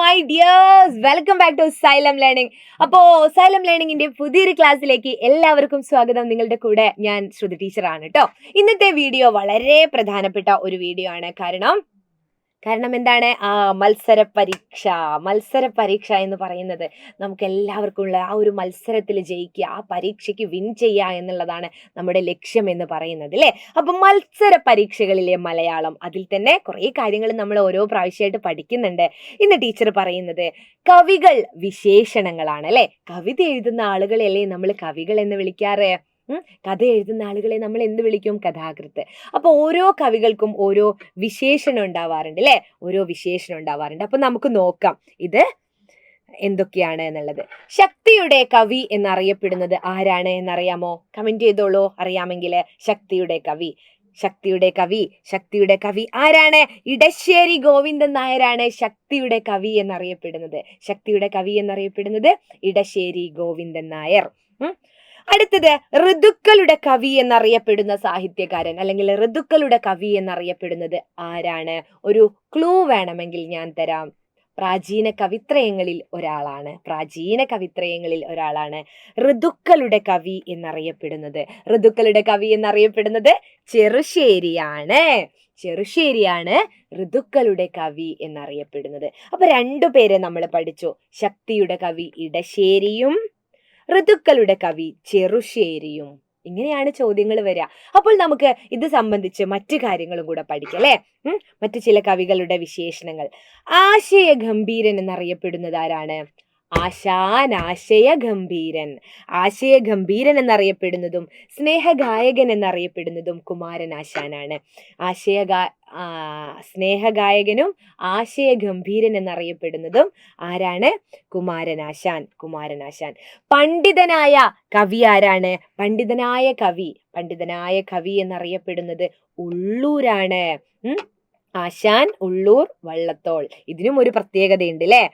My dears, welcome back to Xylem learning. അപ്പോൾ Xylem ലേണിംഗിന്റെ പുതിയൊരു ക്ലാസ്സിലേക്ക് എല്ലാവർക്കും സ്വാഗതം. നിങ്ങളുടെ കൂടെ ഞാൻ ശ്രുതി ടീച്ചറാണ് കേട്ടോ. ഇന്നത്തെ വീഡിയോ വളരെ പ്രധാനപ്പെട്ട ഒരു വീഡിയോ ആണ്. കാരണം എന്താണ്? മത്സര പരീക്ഷ എന്ന് പറയുന്നത് നമുക്ക് എല്ലാവർക്കും ഉള്ള ആ ഒരു മത്സരത്തിൽ ജയിക്കുക, ആ പരീക്ഷയ്ക്ക് വിൻ ചെയ്യുക എന്നുള്ളതാണ് നമ്മുടെ ലക്ഷ്യം എന്ന് പറയുന്നത് അല്ലേ. അപ്പം മത്സര പരീക്ഷകളിലെ മലയാളം, അതിൽ തന്നെ കുറേ കാര്യങ്ങൾ നമ്മൾ ഓരോ പ്രാവശ്യമായിട്ട് പഠിക്കുന്നുണ്ട്. ഇന്ന് ടീച്ചർ പറയുന്നത് കവികൾ വിശേഷണങ്ങളാണ് അല്ലേ. കവിത എഴുതുന്ന ആളുകളെയല്ലേ നമ്മൾ കവികൾ എന്ന് വിളിക്കാറ്. കഥ എഴുതുന്ന ആളുകളെ നമ്മൾ എന്ത് വിളിക്കും? കഥാകൃത്ത്. അപ്പൊ ഓരോ കവികൾക്കും ഓരോ വിശേഷണം ഉണ്ടാവാറുണ്ട് അല്ലെ, ഓരോ വിശേഷണം ഉണ്ടാവാറുണ്ട്. അപ്പൊ നമുക്ക് നോക്കാം ഇത് എന്തൊക്കെയാണ് എന്നുള്ളത്. ശക്തിയുടെ കവി എന്നറിയപ്പെടുന്നത് ആരാണ് എന്നറിയാമോ? കമന്റ് ചെയ്തോളൂ അറിയാമെങ്കിൽ. ശക്തിയുടെ കവി ആരാണ്? ഇടശ്ശേരി ഗോവിന്ദൻ നായരാണ് ശക്തിയുടെ കവി എന്നറിയപ്പെടുന്നത് ഇടശ്ശേരി ഗോവിന്ദൻ നായർ. അടുത്തത് ഋതുക്കളുടെ കവി എന്നറിയപ്പെടുന്ന സാഹിത്യകാരൻ, അല്ലെങ്കിൽ ഋതുക്കളുടെ കവി എന്നറിയപ്പെടുന്നത് ആരാണ്? ഒരു ക്ലൂ വേണമെങ്കിൽ ഞാൻ തരാം. പ്രാചീന കവിത്രയങ്ങളിൽ ഒരാളാണ് ഋതുക്കളുടെ കവി എന്നറിയപ്പെടുന്നത് ചെറുശ്ശേരിയാണ് ഋതുക്കളുടെ കവി എന്നറിയപ്പെടുന്നത്. അപ്പൊ രണ്ടുപേരെ നമ്മൾ പഠിച്ചു. ശക്തിയുടെ കവി ഇടശ്ശേരിയും ഋതുക്കളുടെ കവി ചെറുശ്ശേരിയും. ഇങ്ങനെയാണ് ചോദ്യങ്ങൾ വരിക. അപ്പോൾ നമുക്ക് ഇത് സംബന്ധിച്ച് മറ്റു കാര്യങ്ങളും കൂടെ പഠിക്കാം അല്ലെ. മറ്റു ചില കവികളുടെ വിശേഷണങ്ങൾ. ആശയഗംഭീരൻ എന്നറിയപ്പെടുന്നത് ആരാണ്? ആശയഗംഭീരൻ എന്നറിയപ്പെടുന്നതും സ്നേഹഗായകൻ എന്നറിയപ്പെടുന്നതും കുമാരനാശാനാണ്. സ്നേഹഗായകനും ആശയഗംഭീരൻ എന്നറിയപ്പെടുന്നതും ആരാണ്? കുമാരനാശാൻ. പണ്ഡിതനായ കവി ആരാണ്? പണ്ഡിതനായ കവി എന്നറിയപ്പെടുന്നത് ഉള്ളൂരാണ്. ആശാൻ, ഉള്ളൂർ, വള്ളത്തോൾ. ഇതിനും ഒരു പ്രത്യേകതയുണ്ട് അല്ലേ.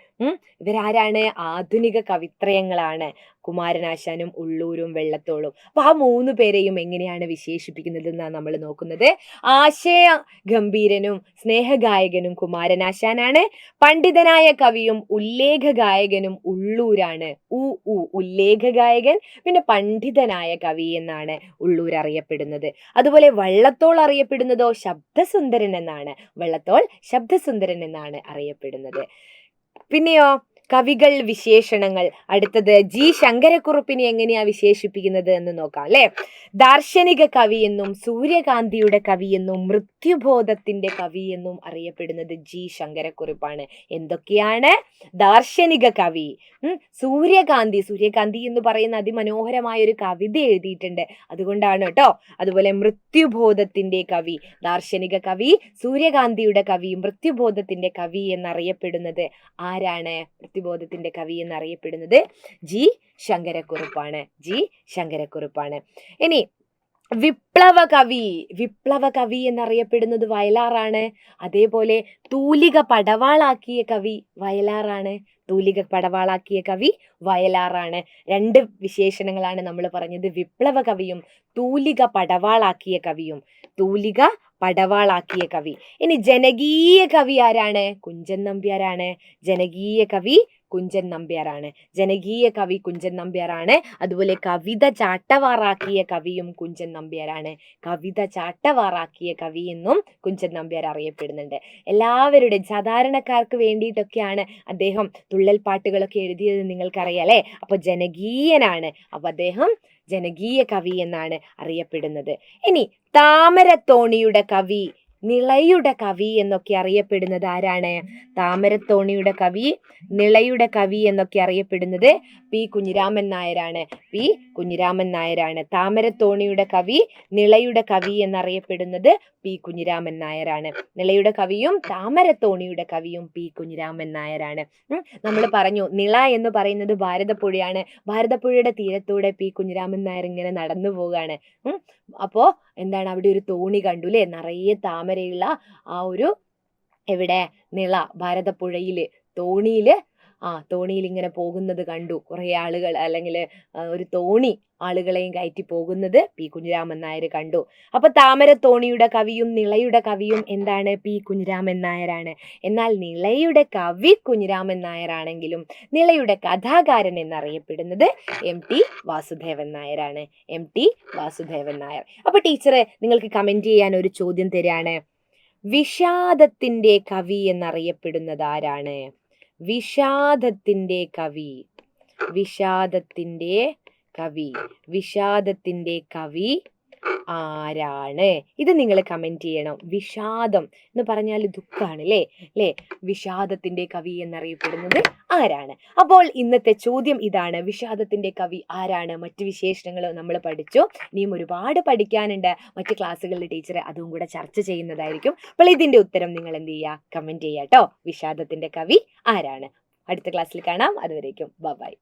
ഇവരാരാണ്? ആധുനിക കവിത്രയങ്ങളാണ്, കുമാരനാശാനും ഉള്ളൂരും വെള്ളത്തോളും. അപ്പൊ ആ മൂന്ന് പേരെയും എങ്ങനെയാണ് വിശേഷിപ്പിക്കുന്നത് എന്നാണ് നമ്മൾ നോക്കുന്നത്. ആശയ ഗംഭീരനും സ്നേഹഗായകനും കുമാരനാശാനാണ്. പണ്ഡിതനായ കവിയും ഉല്ലേഖ ഗായകനും ഉള്ളൂരാണ്. ഉല്ലേഖ ഗായകൻ, പിന്നെ പണ്ഡിതനായ കവി എന്നാണ് ഉള്ളൂർ അറിയപ്പെടുന്നത്. അതുപോലെ വള്ളത്തോൾ അറിയപ്പെടുന്നതോ ശബ്ദസുന്ദരൻ എന്നാണ് അറിയപ്പെടുന്നത്. പിന്നെയോ കവികൾ വിശേഷണങ്ങൾ. അടുത്തത് ജി ശങ്കരക്കുറുപ്പിനെ എങ്ങനെയാ വിശേഷിപ്പിക്കുന്നത് എന്ന് നോക്കാം അല്ലെ. ദാർശനിക കവിയെന്നും സൂര്യകാന്തിയുടെ കവിയെന്നും മൃത്യുബോധത്തിന്റെ കവിയെന്നും അറിയപ്പെടുന്നത് ജി ശങ്കരക്കുറുപ്പാണ്. എന്തൊക്കെയാണ്? ദാർശനിക കവി, സൂര്യകാന്തി എന്ന് പറയുന്ന അതിമനോഹരമായ ഒരു കവിത എഴുതിയിട്ടുണ്ട്, അതുകൊണ്ടാണ് കേട്ടോ. അതുപോലെ മൃത്യുബോധത്തിന്റെ കവി, ദാർശനിക കവി, സൂര്യകാന്തിയുടെ കവി, മൃത്യുബോധത്തിന്റെ കവി എന്നറിയപ്പെടുന്നത് ആരാണ്? മൃത്യുബോധത്തിന്റെ കവി എന്നറിയപ്പെടുന്നത് ജി ശങ്കരക്കുറുപ്പാണ്. ഇനി വിപ്ലവ കവി എന്നറിയപ്പെടുന്നത് വയലാറാണ്. അതേപോലെ തൂലിക പടവാളാക്കിയ കവി വയലാറാണ്. രണ്ട് വിശേഷണങ്ങളാണ് നമ്മൾ പറഞ്ഞത്, വിപ്ലവ കവിയും തൂലിക പടവാളാക്കിയ കവി. ഇനി ജനകീയ കവി ആരാണ്? കുഞ്ചൻ നമ്പ്യാരാണ്. അതുപോലെ കവിത ചാട്ടവാറാക്കിയ കവിയും കുഞ്ചൻ എന്നും കുഞ്ചൻ നമ്പ്യാർ അറിയപ്പെടുന്നുണ്ട്. എല്ലാവരുടെയും സാധാരണക്കാർക്ക് വേണ്ടിയിട്ടൊക്കെയാണ് അദ്ദേഹം തുള്ളൽ പാട്ടുകളൊക്കെ എഴുതിയത്, നിങ്ങൾക്കറിയാം അല്ലെ. അപ്പൊ ജനകീയനാണ്. അപ്പൊ അദ്ദേഹം ജനകീയ കവി എന്നാണ് അറിയപ്പെടുന്നത്. ഇനി താമരത്തോണിയുടെ കവി, നിളയുടെ കവി എന്നൊക്കെ അറിയപ്പെടുന്നത് ആരാണ്? താമരത്തോണിയുടെ കവി, നിളയുടെ കവി എന്നൊക്കെ അറിയപ്പെടുന്നത് പി കുഞ്ഞിരാമൻ നായരാണ്. താമരത്തോണിയുടെ കവി, നിളയുടെ കവി എന്നറിയപ്പെടുന്നത് പി കുഞ്ഞിരാമൻ നായരാണ്. നിളയുടെ കവിയും താമരത്തോണിയുടെ കവിയും പി കുഞ്ഞിരാമൻ നായരാണ്. നമ്മൾ പറഞ്ഞു നിള എന്ന് പറയുന്നത് ഭാരതപ്പുഴയാണ്. ഭാരതപ്പുഴയുടെ തീരത്തൂടെ പി കുഞ്ഞിരാമൻ നായർ ഇങ്ങനെ നടന്നു പോവുകയാണ്. അപ്പോ എന്താണ്, അവിടെ ഒരു തോണി കണ്ടു അല്ലെ, നിറയെ താമരയുള്ള ആ ഒരു, എവിടെ? നിള, ഭാരതപ്പുഴയില് തോണിയില് തോണിയിൽ ഇങ്ങനെ പോകുന്നത് കണ്ടു കുറേ ആളുകൾ, അല്ലെങ്കിൽ ഒരു തോണി ആളുകളെയും കയറ്റി പോകുന്നത് പി കുഞ്ഞിരാമൻ നായർ കണ്ടു. അപ്പൊ താമരത്തോണിയുടെ കവിയും നിളയുടെ കവിയും എന്താണ്? പി കുഞ്ഞിരാമൻ നായരാണ്. എന്നാൽ നിളയുടെ കവി കുഞ്ഞിരാമൻ നായരാണെങ്കിലും നിളയുടെ കഥാകാരൻ എന്നറിയപ്പെടുന്നത് എം ടി വാസുദേവൻ നായരാണ്. M T Vasudevan Nair. അപ്പൊ ടീച്ചറെ നിങ്ങൾക്ക് കമന്റ് ചെയ്യാൻ ഒരു ചോദ്യം തരാണ്. വിഷാദത്തിന്റെ കവി എന്നറിയപ്പെടുന്നത് ആരാണ്? വിഷാദത്തിന്റെ കവി, വിഷാദത്തിന്റെ കവി, വിഷാദത്തിന്റെ കവി ആരാണ്? ഇത് നിങ്ങൾ കമന്റ് ചെയ്യണം. വിഷാദം എന്ന് പറഞ്ഞാൽ ദുഃഖാണ് അല്ലേ? വിഷാദത്തിന്റെ കവി എന്നറിയപ്പെടുന്നത് ആരാണ്? അപ്പോൾ ഇന്നത്തെ ചോദ്യം ഇതാണ്, വിഷാദത്തിന്റെ കവി ആരാണ്? മറ്റു വിശേഷണങ്ങൾ നമ്മൾ പഠിച്ചു. ഇനിയും ഒരുപാട് പഠിക്കാനുണ്ട്. മറ്റു ക്ലാസ്സുകളിൽ ടീച്ചർ അതും കൂടെ ചർച്ച ചെയ്യുന്നതായിരിക്കും. അപ്പോൾ ഇതിന്റെ ഉത്തരം നിങ്ങൾ എന്ത് ചെയ്യുക? കമന്റ് ചെയ്യുക കേട്ടോ. വിഷാദത്തിന്റെ കവി ആരാണ്? അടുത്ത ക്ലാസ്സിൽ കാണാം. അതുവരേക്കും ബൈ.